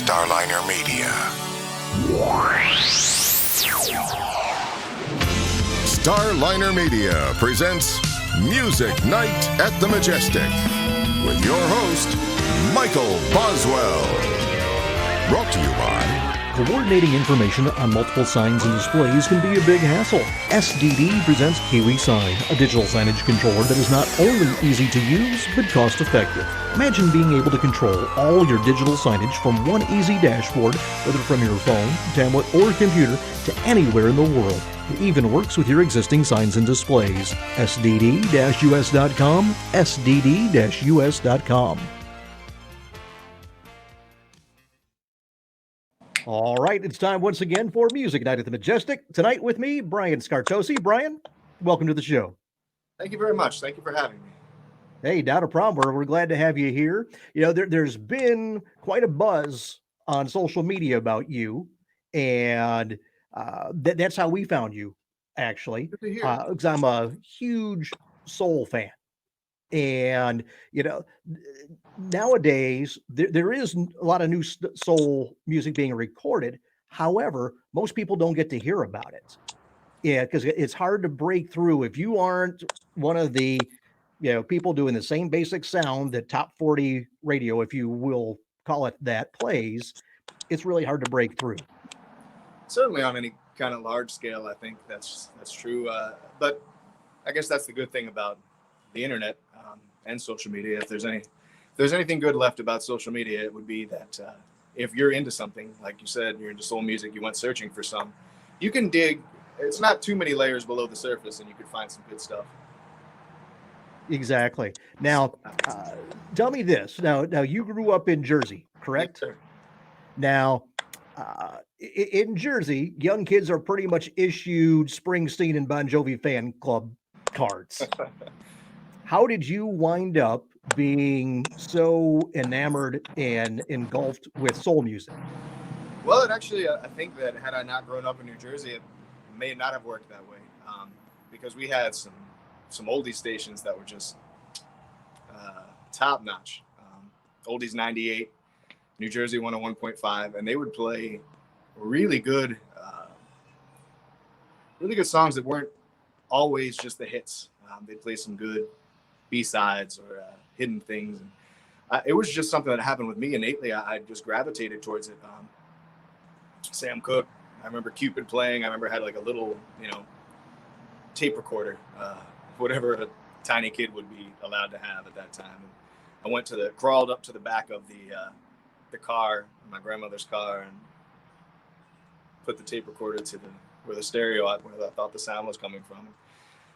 Starliner Media. Starliner Media presents Music Night at the Majestic with your host, Michael Boswell. Brought to you by... Coordinating information on multiple signs and displays can be a big hassle. SDD presents Kiwi Sign, a digital signage controller that is not only easy to use, but cost effective. Imagine being able to control all your digital signage from one easy dashboard, whether from your phone, tablet, or computer, to anywhere in the world. It even works with your existing signs and displays. SDD-US.com, SDD-US.com. All right, it's time once again for Music Night at the Majestic. Tonight with me, Brian Scartocci. Brian, welcome to the show. Thank you very much. Thank you for having me. Hey, not a problem. We're glad to have you here. You know, there's been quite a buzz on social media about you, and that's how we found you, actually, because I'm a huge soul fan. And, you know, nowadays there is a lot of new soul music being recorded. However, most people don't get to hear about it. Yeah, because it's hard to break through if you aren't one of the, people doing the same basic sound that top 40 radio, if you will call it that, plays. It's really hard to break through. Certainly on any kind of large scale, I think that's true. But I guess that's the good thing about the internet and social media. If there's anything good left about social media, it would be that if you're into something, like you said, you're into soul music, you went searching for some, you can dig. It's not too many layers below the surface, and you can find some good stuff. Exactly. Now, tell me this. Now you grew up in Jersey, correct? Yes, sir. Now, in Jersey, young kids are pretty much issued Springsteen and Bon Jovi fan club cards. How did you wind up being so enamored and engulfed with soul music? Well, it actually, I think that had I not grown up in New Jersey, it may not have worked that way, because we had some oldies stations that were just top notch. Oldies 98, New Jersey 101.5, and they would play really good songs that weren't always just the hits. They'd play some good B-sides or hidden things. And it was just something that happened with me innately. I just gravitated towards it. Sam Cooke, I remember Cupid playing. I remember I had like a little, tape recorder, whatever a tiny kid would be allowed to have at that time. And I crawled up to the back of the car, my grandmother's car, and put the tape recorder to where the stereo, where I thought the sound was coming from.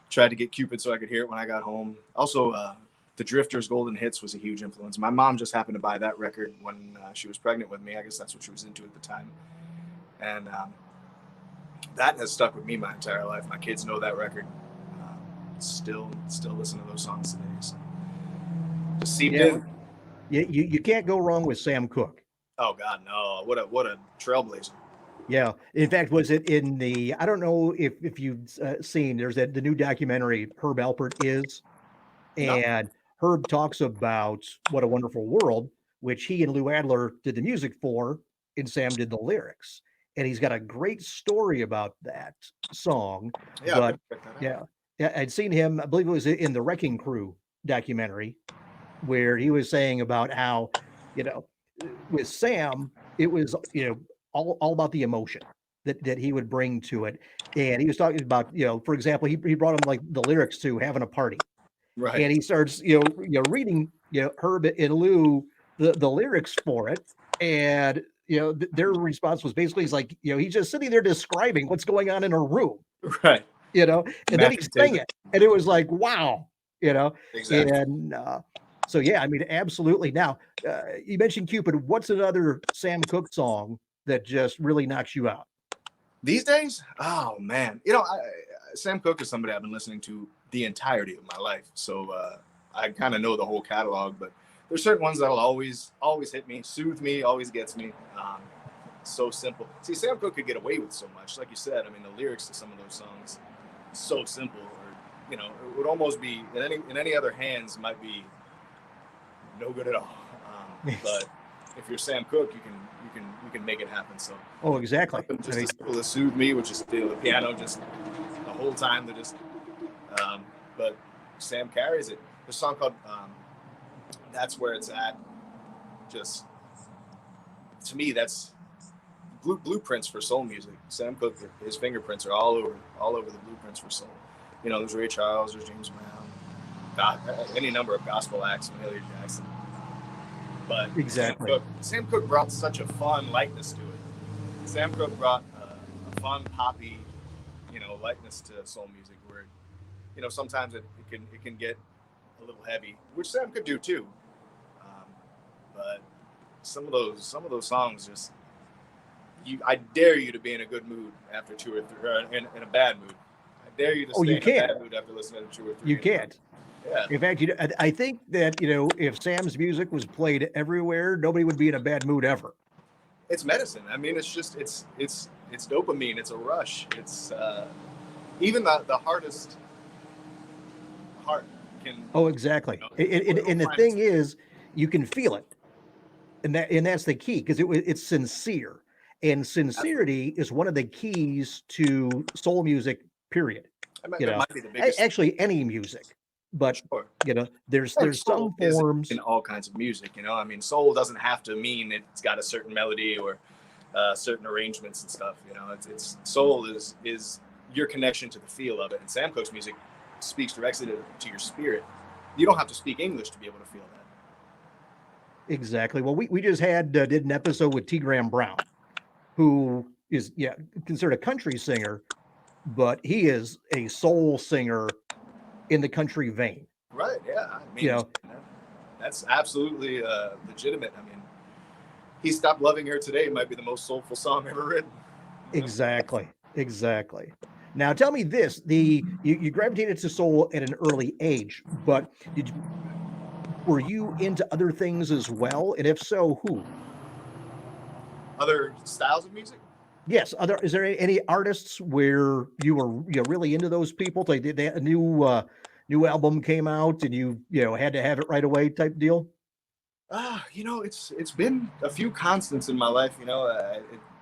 Tried to get Cupid so I could hear it when I got home. Also, the Drifters' Golden Hits was a huge influence. My mom just happened to buy that record when she was pregnant with me. I guess that's what she was into at the time. And that has stuck with me my entire life. My kids know that record. Still listen to those songs today. So just seeped in. You can't go wrong with Sam Cooke. Oh God, no! What a trailblazer. Yeah. In fact, was it in the? I don't know if you've seen. There's the new documentary Herb Alpert Is, and Herb talks about What a Wonderful World, which he and Lou Adler did the music for, and Sam did the lyrics. And he's got a great story about that song. Yeah, but I'd seen him. I believe it was in the Wrecking Crew documentary, where he was saying about how, with Sam, it was all about the emotion that he would bring to it. And he was talking about, for example, he brought him like the lyrics to Having a Party. Right. And he starts, reading, Herb and Lou, the lyrics for it. And, their response was basically, he's like, he's just sitting there describing what's going on in a room. Right. And then he sang it. And it was like, wow, Exactly. And so, yeah, I mean, absolutely. Now, you mentioned Cupid. What's another Sam Cooke song that just really knocks you out? These days? Oh, man. Sam Cooke is somebody I've been listening to the entirety of my life. So I kind of know the whole catalog, but there's certain ones that'll always hit me, soothe me, always gets me. So simple. See, Sam Cooke could get away with so much. Like you said, I mean, the lyrics to some of those songs, so simple, or, it would almost be, in any other hands, might be no good at all. But if you're Sam Cooke, you can make it happen. So Oh, exactly. just as simple as Soothe Me, which is the piano just the whole time. They're just but Sam carries it. There's a song called That's Where It's At. Just to me, that's blueprints for soul music. Sam Cooke, his fingerprints are all over the blueprints for soul. You know, there's Ray Charles, there's James Brown, any number of gospel acts, Mahalia Jackson. But exactly, Sam Cooke brought such a fun lightness to it. Sam Cooke brought a fun poppy, lightness to soul music where, sometimes it can get a little heavy, which Sam could do too. But some of those songs just, I dare you to be in a good mood after 2 or 3, or in a bad mood. I dare you to stay in a bad mood after listening to 2 or 3. You can't. Yeah. In fact, I think that, if Sam's music was played everywhere, nobody would be in a bad mood ever. It's medicine. I mean, it's just, it's dopamine. It's a rush. It's even the hardest heart can. Oh, exactly. And the thing is, you can feel it. And that's the key, because it's sincere. And sincerity is one of the keys to soul music, period. It might be the biggest. Actually, any music. But sure. There's some forms in all kinds of music. I mean, soul doesn't have to mean it's got a certain melody or certain arrangements and stuff. It's soul is your connection to the feel of it. And Sam Cooke's music speaks directly to your spirit. You don't have to speak English to be able to feel that. Exactly. Well, we just did an episode with T. Graham Brown, who is considered a country singer, but he is a soul singer in the country vein. Right. Yeah. I mean, that's absolutely legitimate. I mean, He Stopped Loving Her Today might be the most soulful song ever written. Exactly. Now tell me this, you gravitated to soul at an early age, but were you into other things as well? And if so, who? Other styles of music? Yes. Is there any artists where you were really into those people? Like a new album came out and you had to have it right away type deal? It's been a few constants in my life.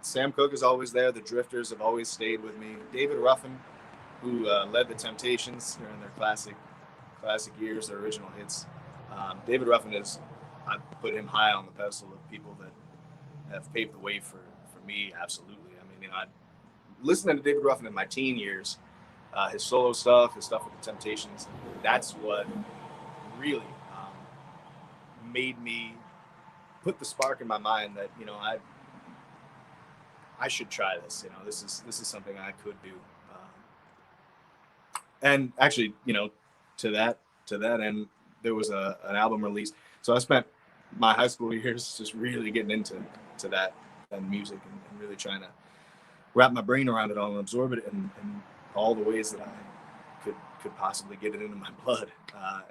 Sam Cooke is always there. The Drifters have always stayed with me. David Ruffin, who led the Temptations during their classic years, their original hits. David Ruffin I put him high on the pedestal of people that have paved the way for me. Absolutely. I mean, I listening to David Ruffin in my teen years, his solo stuff, his stuff with the Temptations. That's what really made me put the spark in my mind that I should try this. This is something I could do. And actually, to that end, there was an album released. So I spent my high school years just really getting into that and music and really trying to wrap my brain around it all and absorb it in all the ways that I could possibly get it into my blood.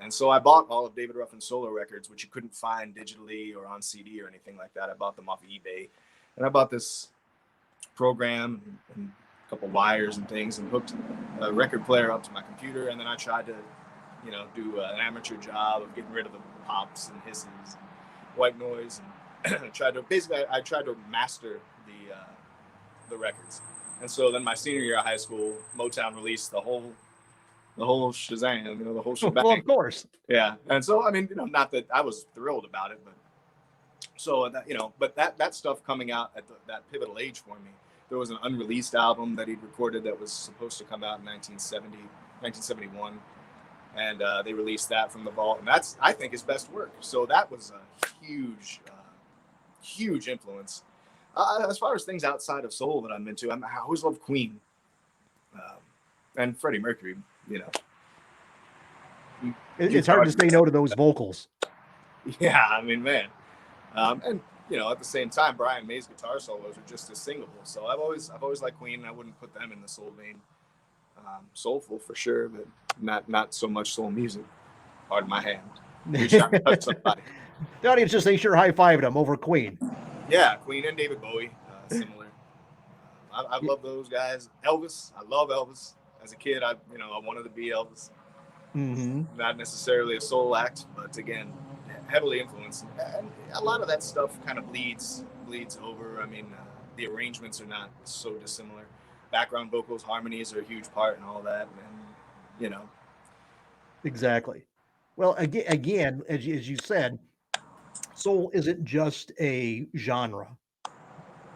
And so I bought all of David Ruffin's solo records, which you couldn't find digitally or on CD or anything like that. I bought them off of eBay, and I bought this program and a couple wires and things and hooked a record player up to my computer. And then I tried to, do an amateur job of getting rid of the pops and hisses and white noise, and I tried to master the records. And so then my senior year of high school, Motown released the whole shazam, the whole shebang. Well, of course. Yeah. And so, I mean, not that I was thrilled about it, but so that, but that stuff coming out at that pivotal age for me. There was an unreleased album that he'd recorded that was supposed to come out in 1971. And they released that from the vault. And that's, I think, his best work. So that was a huge influence. As far as things outside of soul that I'm into, I always loved Queen and Freddie Mercury. It's hard to say no to those vocals. Yeah, I mean, man. And at the same time, Brian May's guitar solos are just as singable. So I've always liked Queen, and I wouldn't put them in the soul vein. Soulful for sure, but not so much soul music. Pardon my hand. The audience just ain't sure high-fived them over Queen. Yeah, Queen and David Bowie, similar. I love those guys. Elvis, I love Elvis. As a kid, I wanted to be Elvis. Mm-hmm. Not necessarily a soul act, but again, heavily influenced, and a lot of that stuff kind of bleeds over. I mean, the arrangements are not so dissimilar. Background vocals, harmonies are a huge part, and all that. And Exactly. Well, again, as you said, soul isn't just a genre.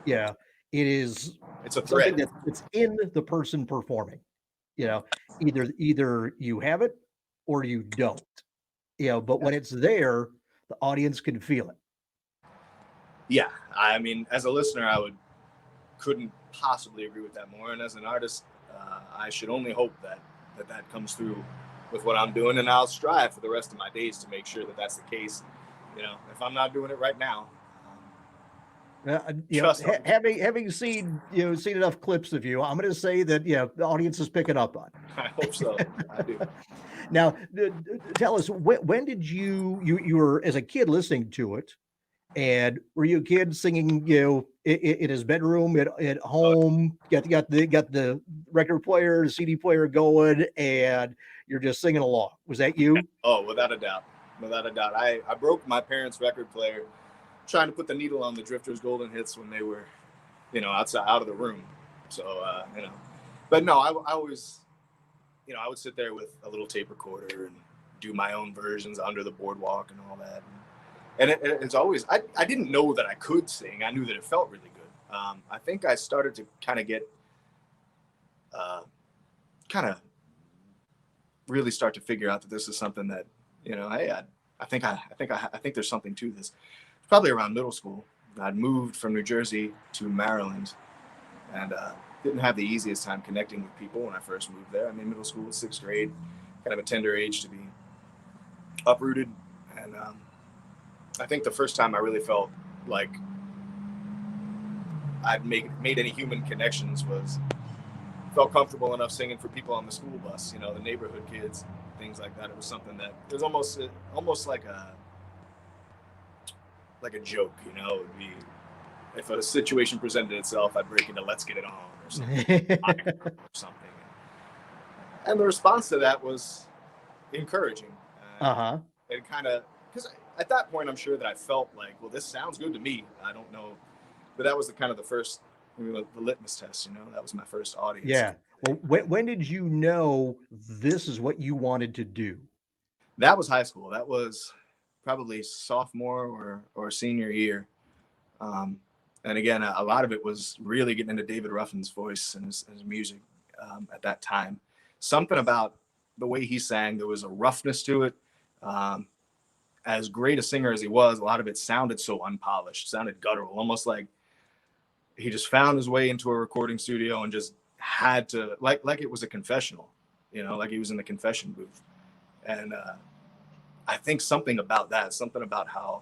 Yeah, it is it's a something thread. it's in the person performing. Either you have it or you don't. But when it's there, the audience can feel it. Yeah, I mean, as a listener, couldn't possibly agree with that more. And as an artist, I should only hope that comes through with what I'm doing, and I'll strive for the rest of my days to make sure that that's the case. If I'm not doing it right now, having seen seen enough clips of you, I'm going to say that the audience is picking up on. I hope so. I do. Now, tell us, when did you were as a kid listening to it, and were you a kid singing in his bedroom at home? Got the record player, CD player going, and you're just singing along. Was that you? Oh, without a doubt. I broke my parents' record player trying to put the needle on the Drifters' golden hits when they were, outside out of the room. So, but no, I always, I would sit there with a little tape recorder and do my own versions Under the Boardwalk and all that. And it's always, I didn't know that I could sing. I knew that it felt really good. I think I started to kind of get, really start to figure out that this is something that, hey, I think there's something to this. Probably around middle school. I'd moved from New Jersey to Maryland, and didn't have the easiest time connecting with people when I first moved there. I mean, middle school, 6th grade, kind of a tender age to be uprooted. And I think the first time I really felt like I'd made any human connections felt comfortable enough singing for people on the school bus, the neighborhood kids, things like that. It was something that it was almost like a joke, it would be, if a situation presented itself, I'd break into Let's Get It On or something. And the response to that was encouraging. It kind of, because at that point, I'm sure that I felt like, well, this sounds good to me. I don't know, but that was the first, the litmus test, that was my first audience. Yeah. Well, when did you know this is what you wanted to do? That was high school. That was probably sophomore or senior year. And again, a lot of it was really getting into David Ruffin's voice and his music at that time. Something about the way he sang, there was a roughness to it. As great a singer as he was, a lot of it sounded so unpolished, sounded guttural, almost like he just found his way into a recording studio and just had to, like it was a confessional, like he was in the confession booth. And I think something about how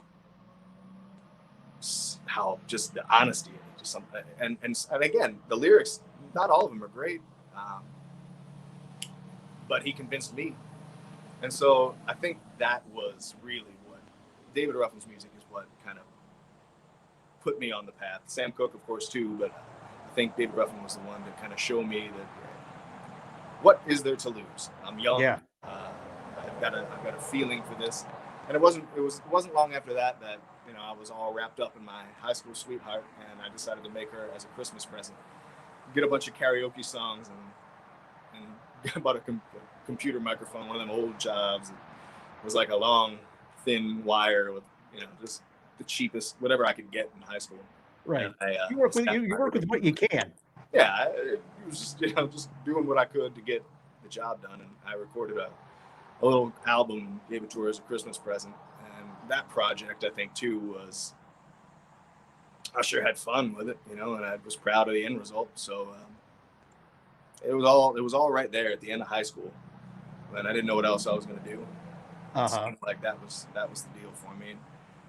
just the honesty in it, just something, and again, the lyrics, not all of them are great, but he convinced me. And so I think that was really what David Ruffin's music is, what kind of put me on the path. Sam Cooke, of course, too, but I think David Ruffin was the one to kind of show me that what is there to lose? I'm young. Yeah. I've got a feeling for this. And it wasn't long after that I was all wrapped up in my high school sweetheart, and I decided to make her as a Christmas present, get a bunch of karaoke songs and bought a computer microphone, one of them old jobs. It was like a long, thin wire with, just the cheapest, whatever I could get in high school. Right. You work with what you can. Yeah. It was just, just doing what I could to get the job done. And I recorded a little album and gave it to her as a Christmas present. And that project, I think, too, was, I sure had fun with it, and I was proud of the end result. So it was all right there at the end of high school, and I didn't know what else I was going to do. It seemed like that was the deal for me. And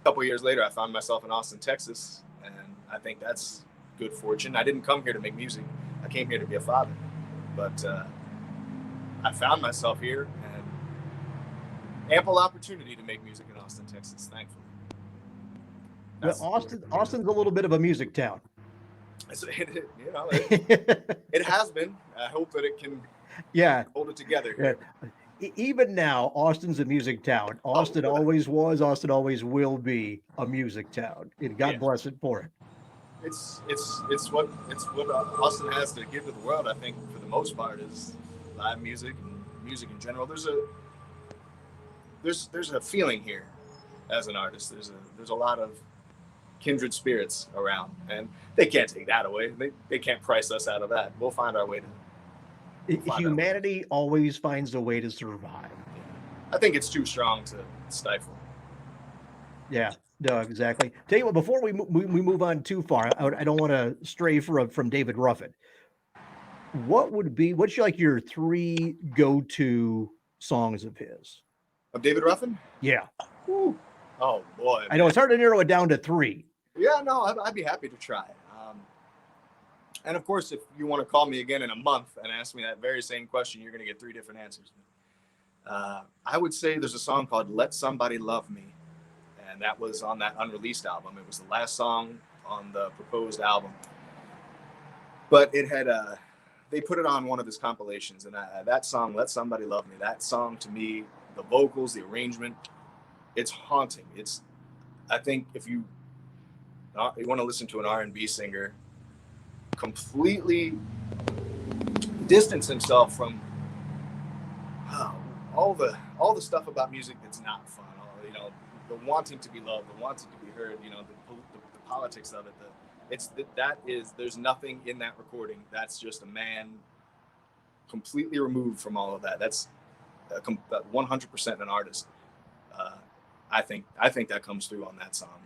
a couple of years later, I found myself in Austin, Texas, and I think that's good fortune. I didn't come here to make music. I came here to be a father, but I found myself here, and ample opportunity to make music in Austin, Texas, thankfully. Austin's a little bit of a music town. It has been. I hope that it can hold it together. Even now, Austin's a music town. Austin always was. Austin always will be a music town. And God Yeah. bless it for it. It's what Austin has to give to the world. I think for the most part is live music and music in general. There's a feeling here as an artist. There's a lot of kindred spirits around, and they can't take that away. They can't price us out of that. We'll find our way to. Humanity always finds a way to survive. I think it's too strong to stifle. Yeah, no, exactly. Tell you what, before we move on too far, I don't want to stray from David Ruffin. What's like your 3 go-to songs of his? Of David Ruffin? Yeah. Whew. Oh boy. I know it's hard to narrow it down to 3. Yeah, no, I'd be happy to try. And of course, if you want to call me again in a month and ask me that very same question, you're going to get 3 different answers. I would say there's a song called "Let Somebody Love Me," and that was on that unreleased album. It was the last song on the proposed album, but it had they put it on one of his compilations, and that song, "Let Somebody Love Me," that song to me, the vocals, the arrangement, it's haunting. I think if you want to listen to an R&B singer completely distance himself from all the stuff about music that's not fun, the wanting to be loved, the wanting to be heard, the politics of it. There's nothing in that recording. That's just a man completely removed from all of that. That's 100% an artist. I think that comes through on that song.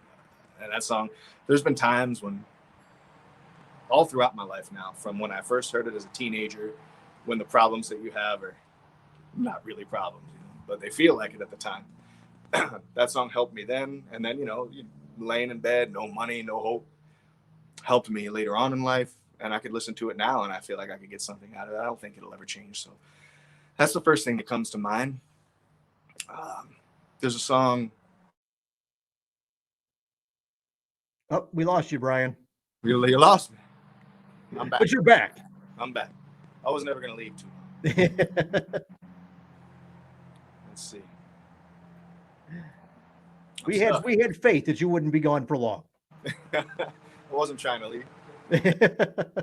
And that song, there's been times when, all throughout my life now, from when I first heard it as a teenager, when the problems that you have are not really problems, but they feel like it at the time. That song helped me then. And then, laying in bed, no money, no hope, helped me later on in life. And I could listen to it now and I feel like I could get something out of it. I don't think it'll ever change. So that's the first thing that comes to mind. There's a song. Oh, we lost you, Brian. You lost me. I'm back. But you're back. I'm back. I was never going to leave too long. Let's see. We had faith that you wouldn't be gone for long. I wasn't trying to leave.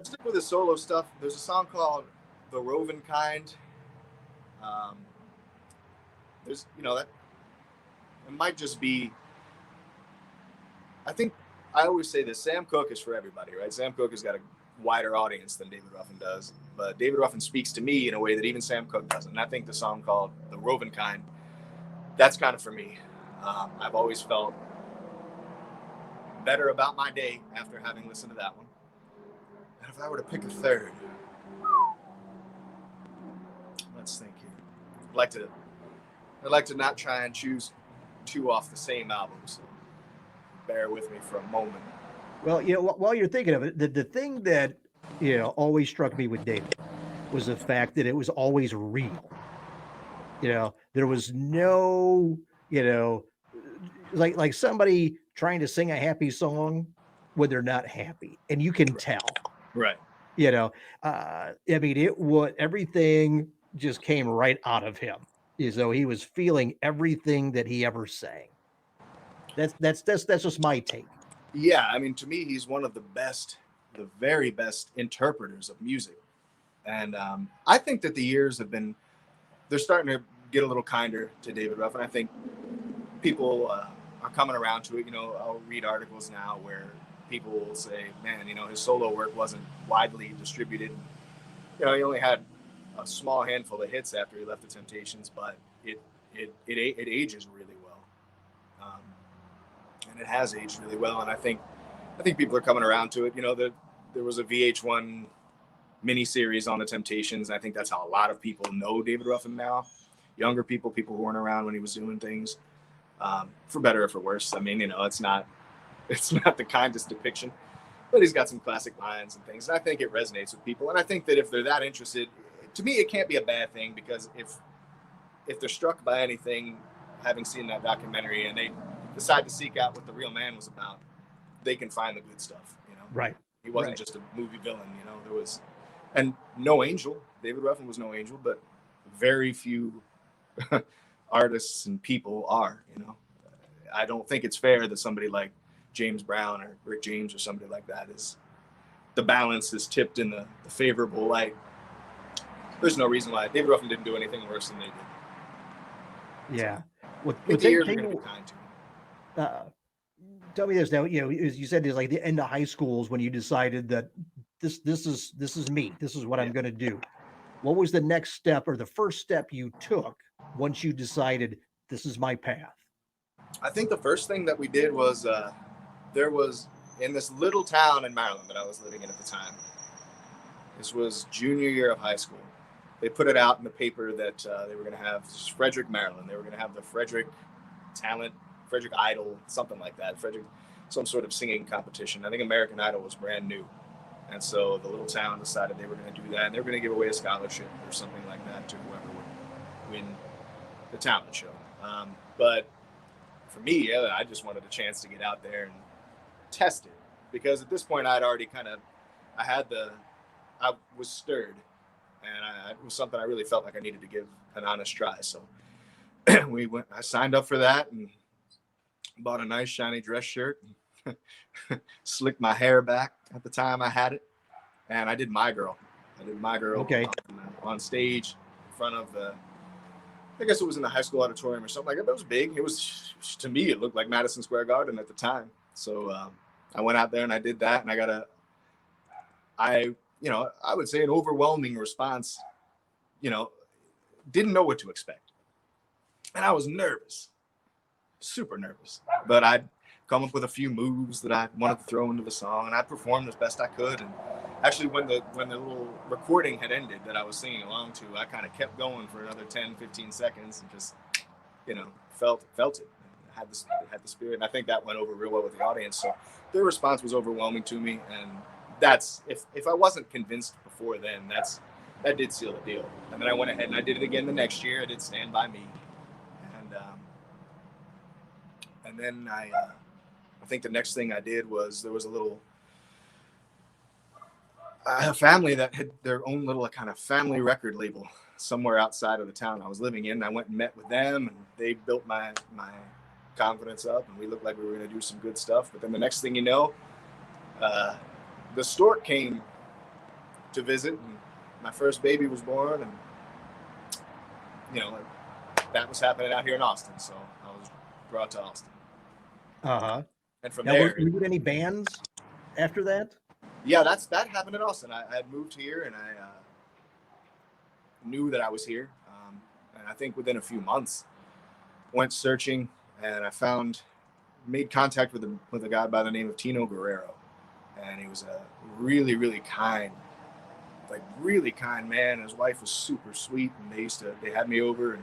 Stick with the solo stuff. There's a song called "The Roving Kind." There's that it might just be. I think I always say this: Sam Cooke is for everybody, right? Sam Cooke has got a wider audience than David Ruffin does, but David Ruffin speaks to me in a way that even Sam Cooke doesn't. And I think the song called "The Roving Kind," that's kind of for me. I've always felt better about my day after having listened to that one. And if I were to pick a third, let's think here. I'd like to not try and choose 2 off the same album, so bear with me for a moment. Well, while you're thinking of it, the thing that always struck me with David was the fact that it was always real. There was no, like somebody trying to sing a happy song when they're not happy, and you can tell. Right. I mean, everything just came right out of him, as though he was feeling everything that he ever sang. That's just my take. Yeah, I mean, to me, he's one of the very best interpreters of music. And I think that the years they're starting to get a little kinder to David Ruffin. I think people are coming around to it. I'll read articles now where people will say, man, his solo work wasn't widely distributed. He only had a small handful of hits after he left the Temptations, but it ages really well. And it has aged really well. And I think people are coming around to it. There was a VH1 miniseries on the Temptations. I think that's how a lot of people know David Ruffin now. Younger people who weren't around when he was doing things, for better or for worse. I mean, it's not the kindest depiction, but he's got some classic lines and things. And I think it resonates with people. And I think that if they're that interested, to me, it can't be a bad thing, because if they're struck by anything, having seen that documentary, and they decide to seek out what the real man was about, they can find the good stuff. Right. He wasn't just a movie villain. There was, and no angel. David Ruffin was no angel, but very few artists and people are. I don't think it's fair that somebody like James Brown or Rick James or somebody like that the balance is tipped in the favorable light. There's no reason why David Ruffin didn't do anything worse than they did. Yeah. So, the years are going to be kind to him. Tell me this now. As you said, it's like the end of high school is when you decided that this is me. This is what I'm going to do. What was the next step or the first step you took once you decided this is my path? I think the first thing that we did was there was in this little town in Maryland that I was living in at the time. This was junior year of high school. They put it out in the paper that they were going to have Frederick, Maryland. They were going to have the Frederick Idol, something like that. Some sort of singing competition. I think American Idol was brand new. And so the little town decided they were going to do that. And they were going to give away a scholarship or something like that to whoever would win the talent show. But for me, I just wanted a chance to get out there and test it. Because at this point, I was stirred. And it was something I really felt like I needed to give an honest try. So I signed up for that and bought a nice shiny dress shirt, and slicked my hair back at the time I had it. And I did My Girl. Okay. On stage in front of I guess it was in the high school auditorium or something like that. But it was big. It was, to me, it looked like Madison Square Garden at the time. So I went out there and I did that, and I got I would say an overwhelming response. Didn't know what to expect. And I was nervous, super nervous. But I'd come up with a few moves that I wanted to throw into the song, and I performed as best I could. And actually, when the little recording had ended that I was singing along to, I kind of kept going for another 10, 15 seconds and just, felt it. I had the spirit, and I think that went over real well with the audience. So their response was overwhelming to me, and that's if I wasn't convinced before then, that did seal the deal. And then I went ahead and I did it again the next year. I did Stand By Me, and then I think the next thing I did was there was a family that had their own little kind of family record label somewhere outside of the town I was living in. I went and met with them, and they built my confidence up, and we looked like we were going to do some good stuff. But then the next thing you know, the stork came to visit, and my first baby was born, and that was happening out here in Austin. So I was brought to Austin. And from there, were you in any bands after that? Yeah, that happened in Austin. I had moved here, and I knew that I was here, and I think within a few months, went searching, and I made contact with a guy by the name of Tino Guerrero. And he was a really, really kind man. His wife was super sweet, and they had me over and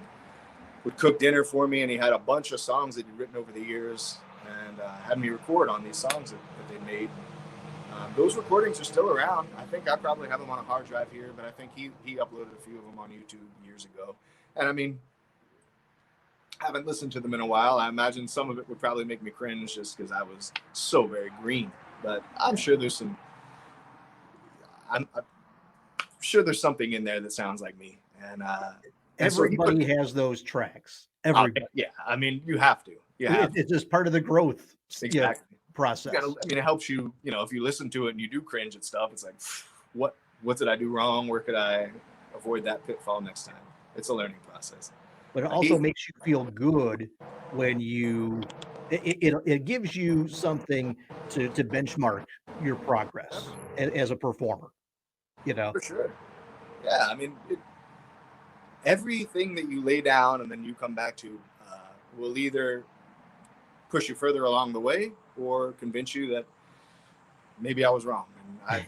would cook dinner for me. And he had a bunch of songs that he'd written over the years, and had me record on these songs that they made. Those recordings are still around. I think I probably have them on a hard drive here, but I think he uploaded a few of them on YouTube years ago. And I mean, I haven't listened to them in a while. I imagine some of it would probably make me cringe just because I was so very green. But I'm sure there's something in there that sounds like me. And everybody has those tracks. Everybody. Yeah, I mean, you have to. It's just part of the growth process. It helps you. If you listen to it and you do cringe at stuff, it's like, what did I do wrong? Where could I avoid that pitfall next time? It's a learning process. But it also makes you feel good when it gives you something to benchmark your progress as a performer, For sure. Yeah, I mean, everything that you lay down and then you come back to will either push you further along the way or convince you that maybe I was wrong. And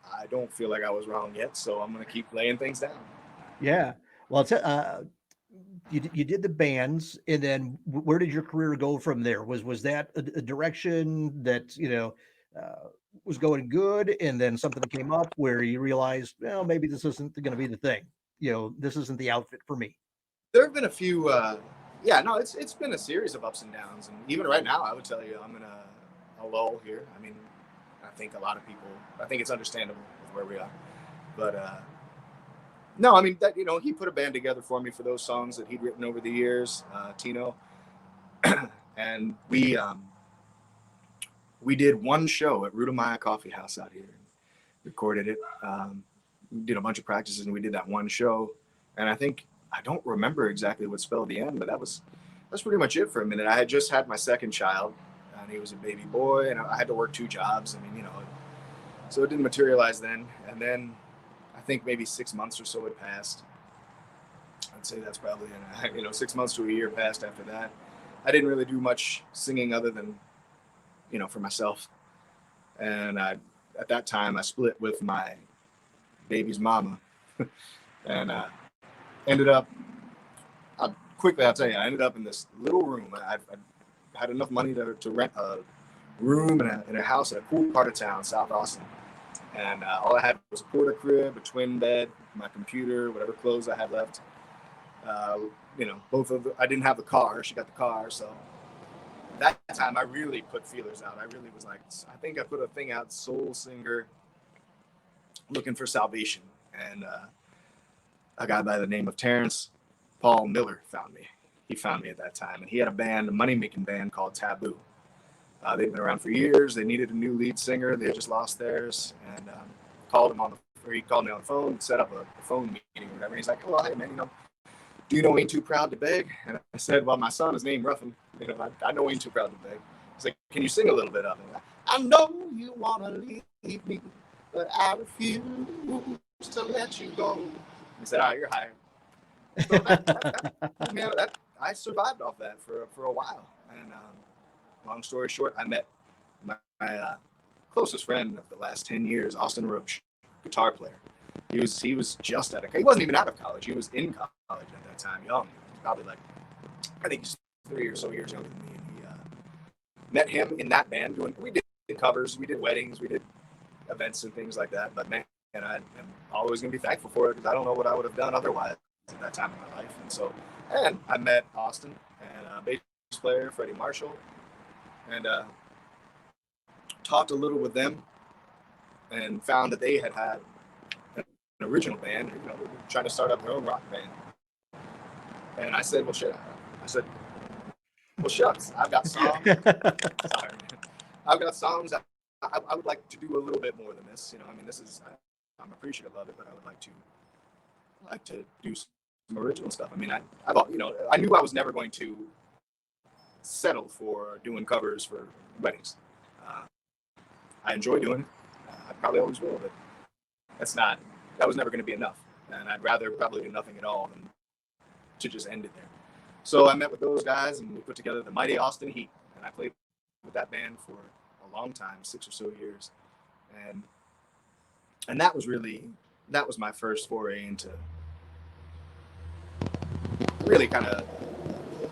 I don't feel like I was wrong yet, so I'm going to keep laying things down. Yeah. Well, you did the bands, and then where did your career go from there? Was that a direction that was going good, and then something came up where you realized, well, maybe this isn't going to be the thing. This isn't the outfit for me. There have been a few. It's been a series of ups and downs, and even right now, I would tell you I'm in a lull here. I mean, I think a lot of people. I think it's understandable with where we are, but No, I mean that, you know, he put a band together for me for those songs that he'd written over the years, Tino, and we did one show at Rutamaya Coffee House out here, recorded it. We did a bunch of practices, and we did that one show. And I don't remember exactly what spelled the end, but that's pretty much it for a minute. I had just had my second child, and he was a baby boy, and I had to work 2 jobs. I mean, you know, so it didn't materialize then. And then I think maybe 6 months or so had passed. I'd say that's probably, 6 months to a year passed after that. I didn't really do much singing other than, you know, for myself. And at that time, I split with my baby's mama, and ended up. I'll tell you, I ended up in this little room. I had enough money to rent a room in a house in a cool part of town, South Austin. And all I had was a porta crib, a twin bed, my computer, whatever clothes I had left. I didn't have the car. She got the car. So that time I really put feelers out. I really was like, I think I put a thing out, soul singer, looking for salvation. And a guy by the name of Terrence Paul Miller found me. He found me at that time. And he had a band, a money-making band called Taboo. They've been around for years. They needed a new lead singer. They had just lost theirs. And he called me on the phone, set up a phone meeting or whatever. He's like, well, hey, man, do you know Ain't Too Proud to Beg? And I said, well, my son is named Ruffin. I know Ain't Too Proud to Beg. He's like, can you sing a little bit of it? I know you want to leave me, but I refuse to let you go. He said, all right, you're hired. So I survived off that for a while. And long story short, I met my closest friend of the last 10 years, Austin Roach, guitar player. He was just he wasn't even out of college. He was in college at that time, young. Probably I think he's 3 or so years younger than me. And he met him in that band we did covers, we did weddings, we did events and things like that. But man, I am always going to be thankful for it because I don't know what I would have done otherwise at that time in my life. And I met Austin and bass player Freddie Marshall, and talked a little with them, and found that they had an original band. They were trying to start up their own rock band. And I said, well, shit. Well, shucks. I've got songs. Sorry. I've got songs. I would like to do a little bit more than this. I'm appreciative of it, but I would like to do some original stuff. I knew I was never going to settle for doing covers for weddings. I enjoy doing it. I probably always will, but that was never going to be enough. And I'd rather probably do nothing at all than to just end it there. So I met with those guys and we put together the Mighty Austin Heat. And I played with that band for a long time, 6 or so years. And that was my first foray into really kind of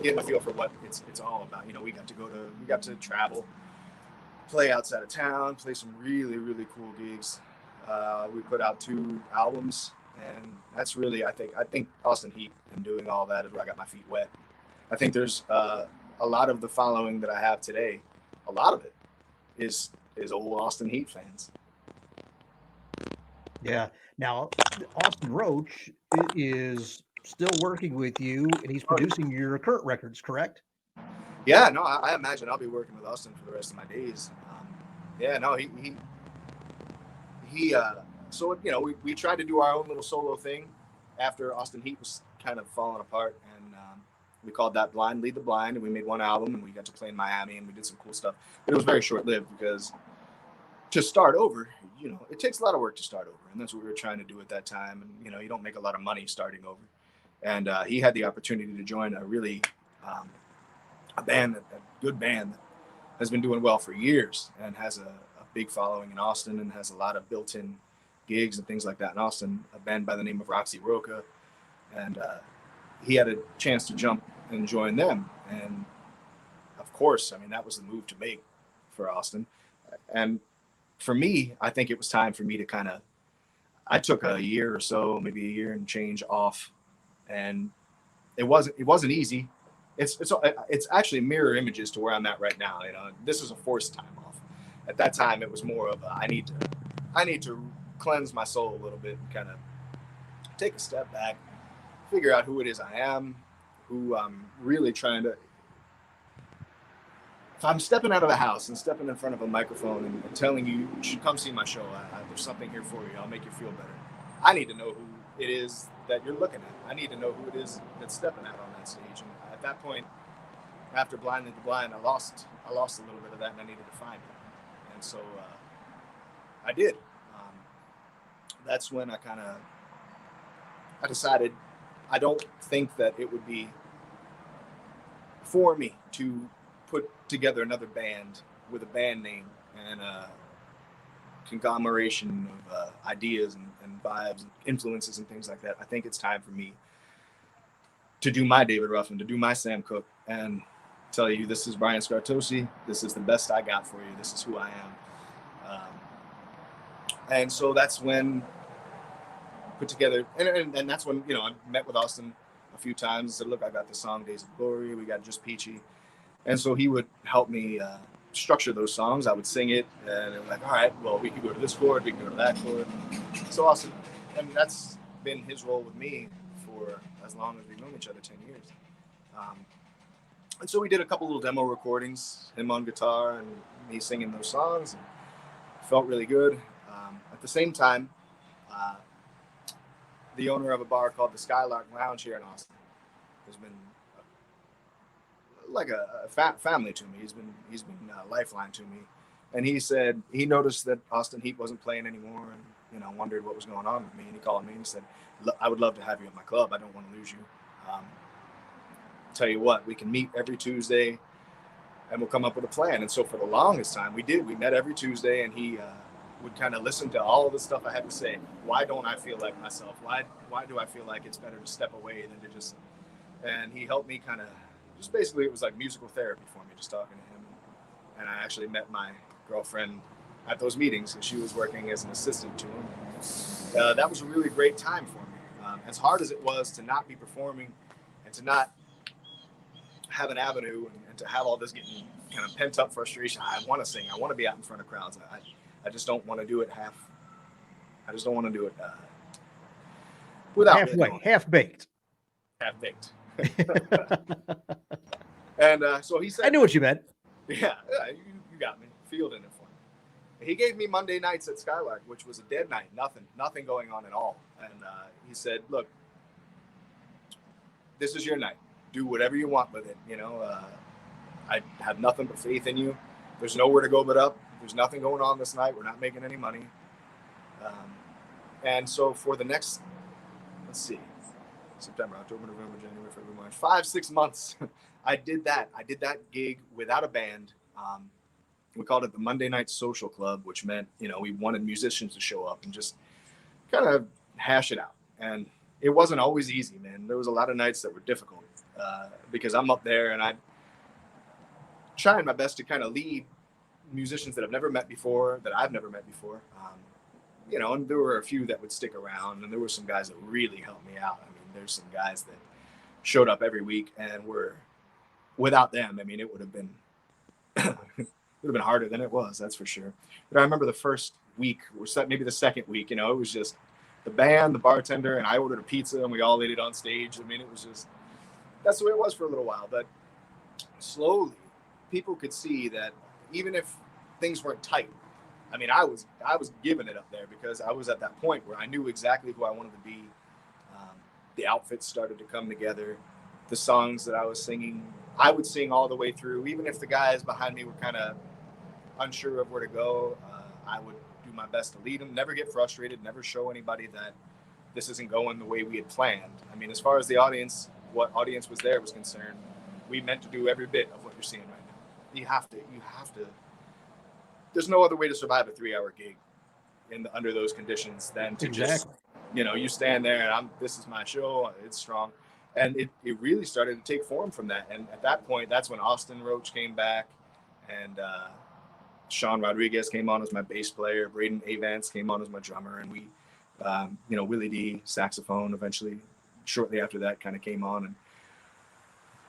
getting a feel for what it's all about. We got to travel, play outside of town, play some really, really cool gigs. We put out 2 albums, and that's really, I think Austin Heat and doing all that is where I got my feet wet. I think there's a lot of the following that I have today, a lot of it is old Austin Heat fans. Yeah. Now, Austin Roach is still working with you, and he's producing your current records, correct? Yeah, no, I imagine I'll be working with Austin for the rest of my days. So we tried to do our own little solo thing after Austin Heat was kind of falling apart, and we called that Blind Lead the Blind, and we made one album, and we got to play in Miami, and we did some cool stuff. But it was very short-lived because to start over, it takes a lot of work to start over, and that's what we were trying to do at that time. And you don't make a lot of money starting over. And he had the opportunity to join a really a good band that has been doing well for years and has a big following in Austin and has a lot of built-in gigs and things like that in Austin, a band by the name of Roxy Roca. And he had a chance to jump and join them. And of course, that was the move to make for Austin. And for me, I think it was time for me to I took a year or so, maybe a year and change off. And it wasn't easy. It's actually mirror images to where I'm at right now. This is a forced time off. At that time, it was more of I need to cleanse my soul a little bit and kind of take a step back, figure out who it is I am, who I'm really trying to. If I'm stepping out of the house and stepping in front of a microphone and telling you should come see my show, there's something here for you. I'll make you feel better. I need to know who it is that you're looking at. I need to know who it is that's stepping out on that stage. And at that point, after Blind Lead the Blind, I lost a little bit of that, and I needed to find it. And so I did. That's when I decided I don't think that it would be for me to put together another band with a band name and a conglomeration of ideas and vibes and influences and things like that. I think it's time for me to do my David Ruffin, to do my Sam Cooke, and tell you, this is Brian Scartocci. This is the best I got for you. This is who I am. And so that's when I put together, and that's when, I met with Austin a few times and said, look, I got this song, Days of Glory. We got Just Peachy. And so he would help me structure those songs. I would sing it, and it was like, all right, well, we could go to this chord, we can go to that chord. So Austin, and that's been his role with me for as long as we've known each other, 10 years. And so we did a couple little demo recordings, him on guitar and me singing those songs. And it felt really good. At the same time, the owner of a bar called the Skylark Lounge here in Austin has been like a family to me. He's been a lifeline to me. And he said he noticed that Austin Heat wasn't playing anymore, and wondered what was going on with me. And he called me and he said, I would love to have you at my club. I don't want to lose you. Tell you what, we can meet every Tuesday and we'll come up with a plan. And so for the longest time we met every Tuesday, and he would kind of listen to all of the stuff I had to say. Why don't I feel like myself? Why do I feel like it's better to step away than to just, and he helped me kind of just, basically it was like musical therapy for me, just talking to him. And I actually met my girlfriend at those meetings, and she was working as an assistant to him. That was a really great time for me. As hard as it was to not be performing and to not have an avenue and to have all this getting kind of pent up frustration. I want to sing. I want to be out in front of crowds. I just don't want to do it I just don't want to do it without halfway, half-baked. Half-baked. And so he said, I knew what you meant. Yeah, you got me. Fielding it for me. He gave me Monday nights at Skylark, which was a dead night. Nothing going on at all. And he said, look, this is your night. Do whatever you want with it. I have nothing but faith in you. There's nowhere to go but up. There's nothing going on this night. We're not making any money. And so for the next, September, October, November, January, February, March, 5-6 months, I did that gig without a band. We called it the Monday Night Social Club, which meant, we wanted musicians to show up and just kind of hash it out. And it wasn't always easy, man. There was a lot of nights that were difficult because I'm up there and I'm trying my best to kind of lead musicians that I've never met before, that I've never met before. And there were a few that would stick around, and there were some guys that really helped me out. I mean, there's some guys that showed up every week, and without them, I mean, it would have been harder than it was, that's for sure. But I remember the first week, or maybe the second week, it was just the band, the bartender, and I ordered a pizza, and we all ate it on stage. I mean, it was just, that's the way it was for a little while. But slowly, people could see that even if things weren't tight, I mean, I was giving it up there because I was at that point where I knew exactly who I wanted to be. The outfits started to come together. The songs that I was singing, I would sing all the way through. Even if the guys behind me were kind of unsure of where to go, I would do my best to lead them, never get frustrated, never show anybody that this isn't going the way we had planned. I mean, as far as the audience, what audience was there was concerned, we meant to do every bit of what you're seeing right now. You have to. There's no other way to survive a 3-hour gig under those conditions than to just, you stand there and this is my show. It's strong. And it really started to take form from that. And at that point, that's when Austin Roach came back, and Sean Rodriguez came on as my bass player. Braden Avance came on as my drummer. And we, Willie D, saxophone, eventually, shortly after that, kind of came on. And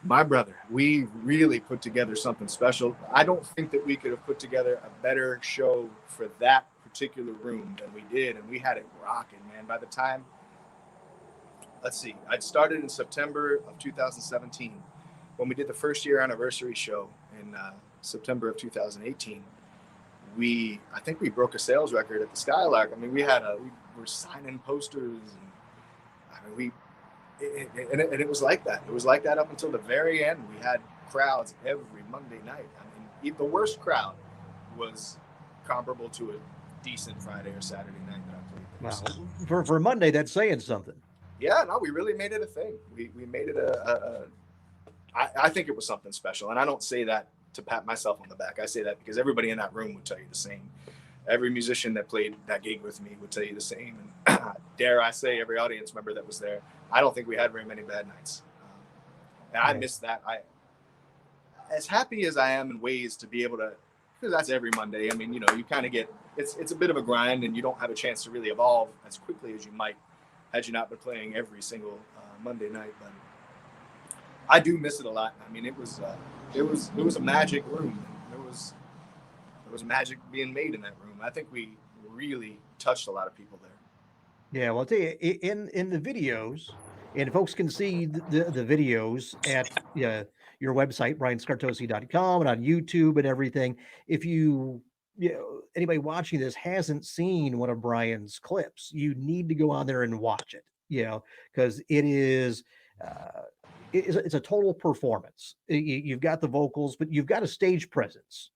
my brother, we really put together something special. I don't think that we could have put together a better show for that particular room than we did. And we had it rocking, man. By the time let's see, I'd started in September of 2017 when we did the first year anniversary show in September of 2018. I think we broke a sales record at the Skylark. I mean, we were signing posters, and I mean, it was like that. It was like that up until the very end. We had crowds every Monday night. I mean, the worst crowd was comparable to a decent Friday or Saturday night that I played there. Wow. So, For Monday, that's saying something. yeah, no, we really made it a thing. We made it I think it was something special. And I don't say that to pat myself on the back. I say that because everybody in that room would tell you the same. Every musician that played that gig with me would tell you the same. And dare I say, every audience member that was there, I don't think we had very many bad nights. And I miss that. As happy as I am in ways to be able to, because that's every Monday. I mean, you kind of get, it's a bit of a grind, and you don't have a chance to really evolve as quickly as you might had you not been playing every single Monday night. But I do miss it a lot. I mean, it was a magic room. There was magic being made in that room. I think we really touched a lot of people there. Yeah, well, I'll tell you, in the videos, and folks can see the videos at your website, brianscartocci.com, and on YouTube and everything. If anybody watching this hasn't seen one of Brian's clips, you need to go on there and watch it, because it is, it's a total performance. You've got the vocals, but you've got a stage presence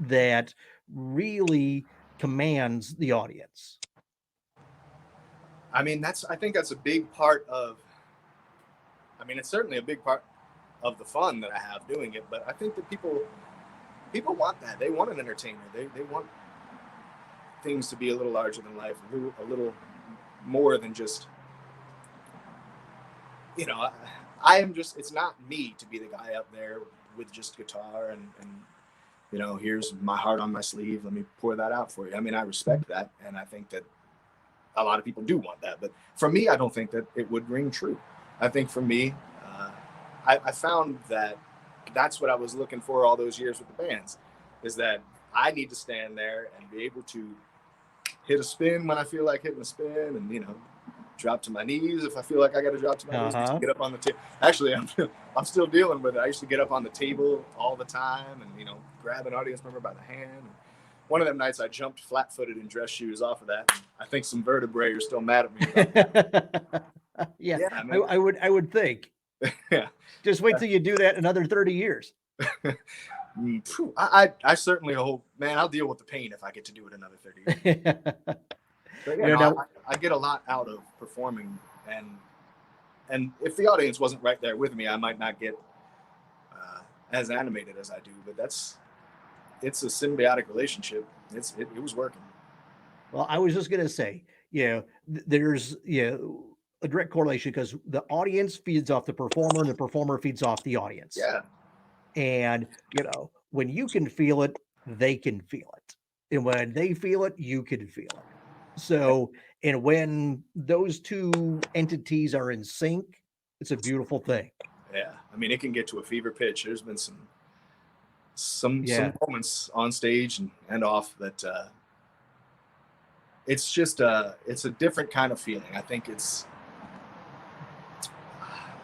that really commands the audience. I mean, I think that's a big part of, it's certainly a big part of the fun that I have doing it, but I think that people want that. They want an entertainer. They want things to be a little larger than life, a little more than just, it's not me to be the guy up there with just guitar and here's my heart on my sleeve. Let me pour that out for you. I mean, I respect that. And I think that a lot of people do want that. But for me, I don't think that it would ring true. I think for me, I found that that's what I was looking for all those years with the bands, is that I need to stand there and be able to hit a spin when I feel like hitting a spin, and, drop to my knees if I feel like I got to drop to my knees. Get up on the table. Actually, I'm still dealing with it. I used to get up on the table all the time and, grab an audience member by the hand. And one of them nights I jumped flat-footed in dress shoes off of that. I think some vertebrae are still mad at me about that. Yeah, I would think. Yeah. Just wait till you do that another 30 years. I certainly hope, man, I'll deal with the pain if I get to do it another 30 years. But I get a lot out of performing, and if the audience wasn't right there with me, I might not get as animated as I do. But it's a symbiotic relationship. It was working. Well, I was just gonna say, there's a direct correlation, because the audience feeds off the performer, and the performer feeds off the audience. Yeah. And when you can feel it, they can feel it, and when they feel it, you can feel it. So, and when those two entities are in sync, it's a beautiful thing. Yeah, I mean, it can get to a fever pitch. There's been some moments on stage and off that it's just it's a different kind of feeling. I think it's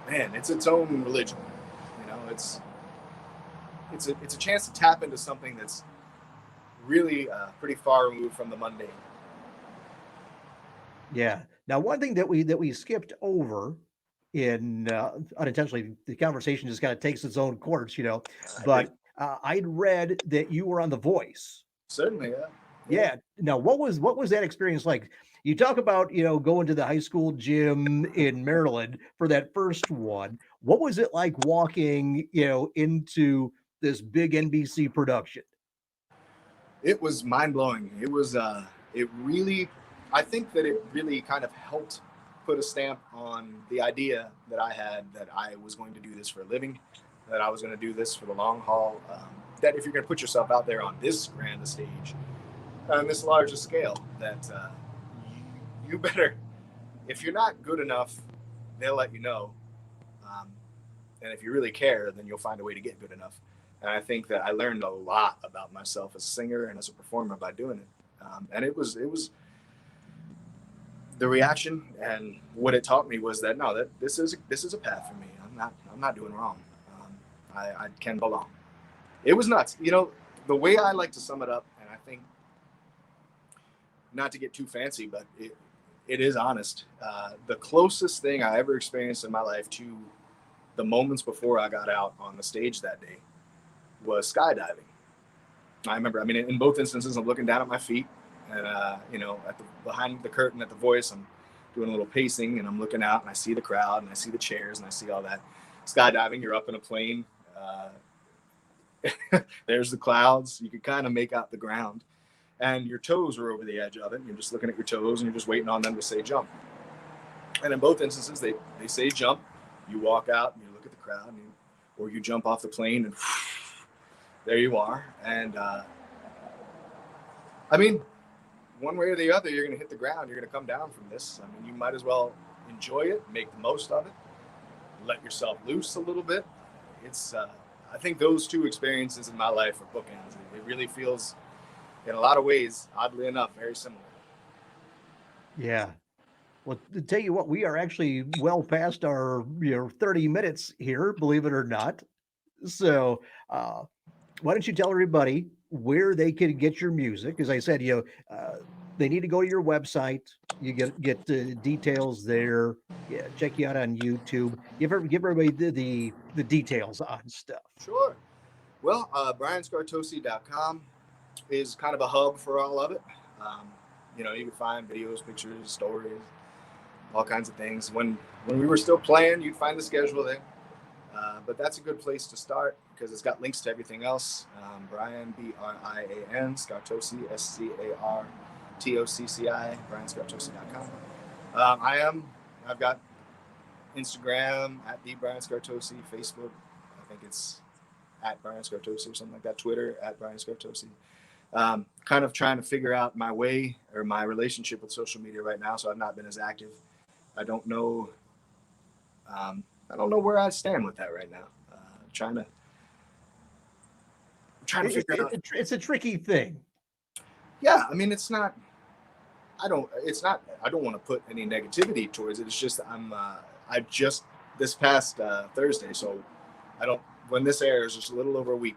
its own religion. It's a chance to tap into something that's really pretty far removed from the mundane. Yeah. Now, one thing that we skipped over in unintentionally, the conversation just kind of takes its own course, but I'd read that you were on The Voice. Certainly, yeah. Yeah. Now, what was that experience like? You talk about, going to the high school gym in Maryland for that first one. What was it like walking, into this big NBC production? It was mind-blowing. It was, I think that it really kind of helped put a stamp on the idea that I had, that I was going to do this for a living, that I was going to do this for the long haul, that if you're going to put yourself out there on this grand a stage, on this large a scale, that you better, if you're not good enough, they'll let you know. And if you really care, then you'll find a way to get good enough. And I think that I learned a lot about myself as a singer and as a performer by doing it. And it was the reaction and what it taught me was that no, that this is a path for me. I'm not doing wrong. I can belong. It was nuts. You know, the way I like to sum it up, and I think not to get too fancy, but it is honest. The closest thing I ever experienced in my life to the moments before I got out on the stage that day was skydiving. I remember, I mean, in both instances, I'm looking down at my feet and, you know, behind the curtain at the Voice, I'm doing a little pacing and I'm looking out and I see the crowd and I see the chairs and I see all that. Skydiving, you're up in a plane. There's the clouds. You can kind of make out the ground and your toes are over the edge of it. And you're just looking at your toes and you're just waiting on them to say jump. And in both instances, they say jump. You walk out and you look at the crowd or you jump off the plane and there you are. And I mean, one way or the other, you're going to hit the ground. You're going to come down from this. I mean, you might as well enjoy it, make the most of it, let yourself loose a little bit. It's, I think those two experiences in my life are bookends. It really feels, in a lot of ways, oddly enough, very similar. Yeah. Well, to tell you what, we are actually well past our 30 minutes here, believe it or not. So why don't you tell everybody where they can get your music? As I said, they need to go to your website. You get the details there. Yeah, check you out on YouTube. Give everybody the details on stuff. Sure. Well, brianscartocci.com is kind of a hub for all of it. You know, you can find videos, pictures, stories, all kinds of things. When we were still playing, you'd find the schedule there. But that's a good place to start because it's got links to everything else. Brian, Brian, Scartocci, Scartocci, brianscartocci.com. I've got Instagram at the Brian Scartocci, Facebook, I think it's at Brian Scartocci or something like that, Twitter at Brian Scartocci. Kind of trying to figure out my way or my relationship with social media right now, so I've not been as active. I don't know where I stand with that right now. Trying to figure out. It's a tricky thing. Yeah, I mean, it's not. I don't want to put any negativity towards it. It's just I just this past Thursday, so when this airs, just a little over a week.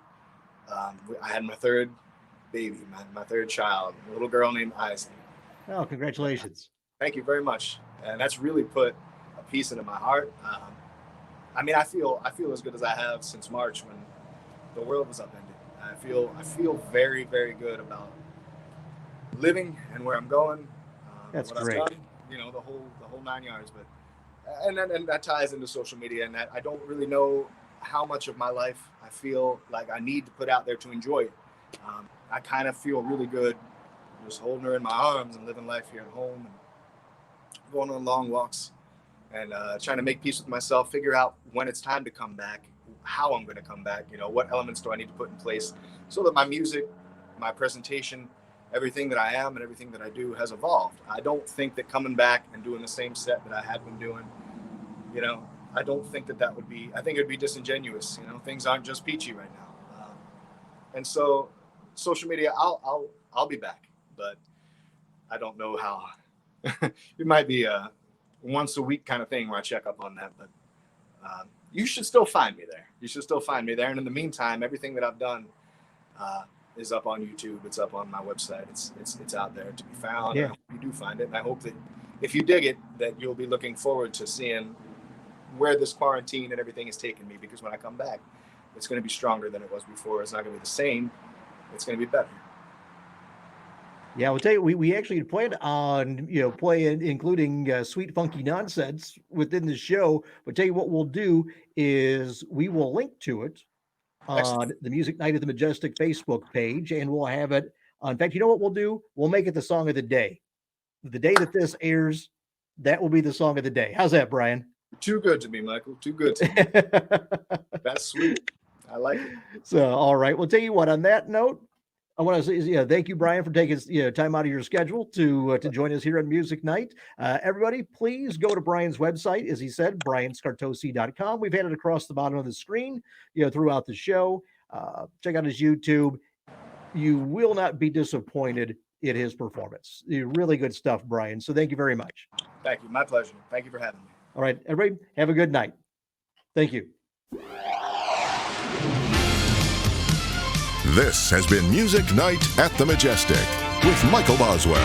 I had my third baby, my third child, a little girl named Isley. Oh, congratulations! Thank you very much, and that's really put a piece into my heart. I mean, I feel as good as I have since March when the world was upended. I feel very, very good about living and where I'm going. That's what great. I've done, the whole 9 yards. But and that ties into social media, and that I don't really know how much of my life I feel like I need to put out there to enjoy it. I kind of feel really good just holding her in my arms and living life here at home and going on long walks and trying to make peace with myself, figure out when it's time to come back, how I'm going to come back, what elements do I need to put in place so that my music, my presentation, everything that I am and everything that I do has evolved. I don't think that coming back and doing the same set that I had been doing, I don't think that would be, I think it'd be disingenuous. Things aren't just peachy right now. And so social media, I'll be back, but I don't know how. It might be a once a week kind of thing where I check up on that, but you should still find me there. And in the meantime, everything that I've done is up on YouTube. It's up on my website. It's out there to be found. Yeah. I hope you do find it. And I hope that if you dig it, that you'll be looking forward to seeing where this quarantine and everything has taken me, because when I come back, it's going to be stronger than it was before. It's not going to be the same. It's going to be better. Yeah, we'll tell you, we actually planned on, playing, including Sweet Funky Nonsense within the show. But tell you what we'll do is we will link to it on the Music Night at the Majestic Facebook page, and we'll have it. In fact, you know what we'll do? We'll make it the song of the day. The day that this airs, that will be the song of the day. How's that, Brian? Too good to me, Michael. Too good to me. That's sweet. I like it. So, all right. Well, tell you what, on that note, I want to say, thank you, Brian, for taking time out of your schedule to join us here on Music Night. Everybody, please go to Brian's website, as he said, brianscartocci.com. We've had it across the bottom of the screen, throughout the show. Check out his YouTube. You will not be disappointed in his performance. Really good stuff, Brian. So thank you very much. Thank you. My pleasure. Thank you for having me. All right, everybody, have a good night. Thank you. This has been Music Night at the Majestic with Michael Boswell.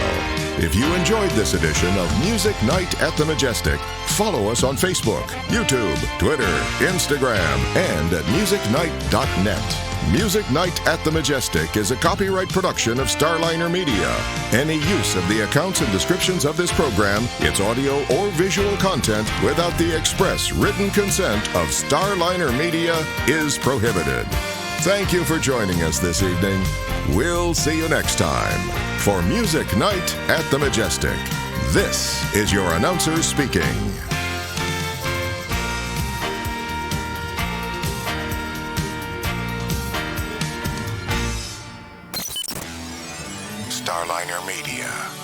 If you enjoyed this edition of Music Night at the Majestic, follow us on Facebook, YouTube, Twitter, Instagram, and at musicnight.net. Music Night at the Majestic is a copyright production of Starliner Media. Any use of the accounts and descriptions of this program, its audio or visual content, without the express written consent of Starliner Media is prohibited. Thank you for joining us this evening. We'll see you next time for Music Night at the Majestic. This is your announcer speaking. Starliner Media.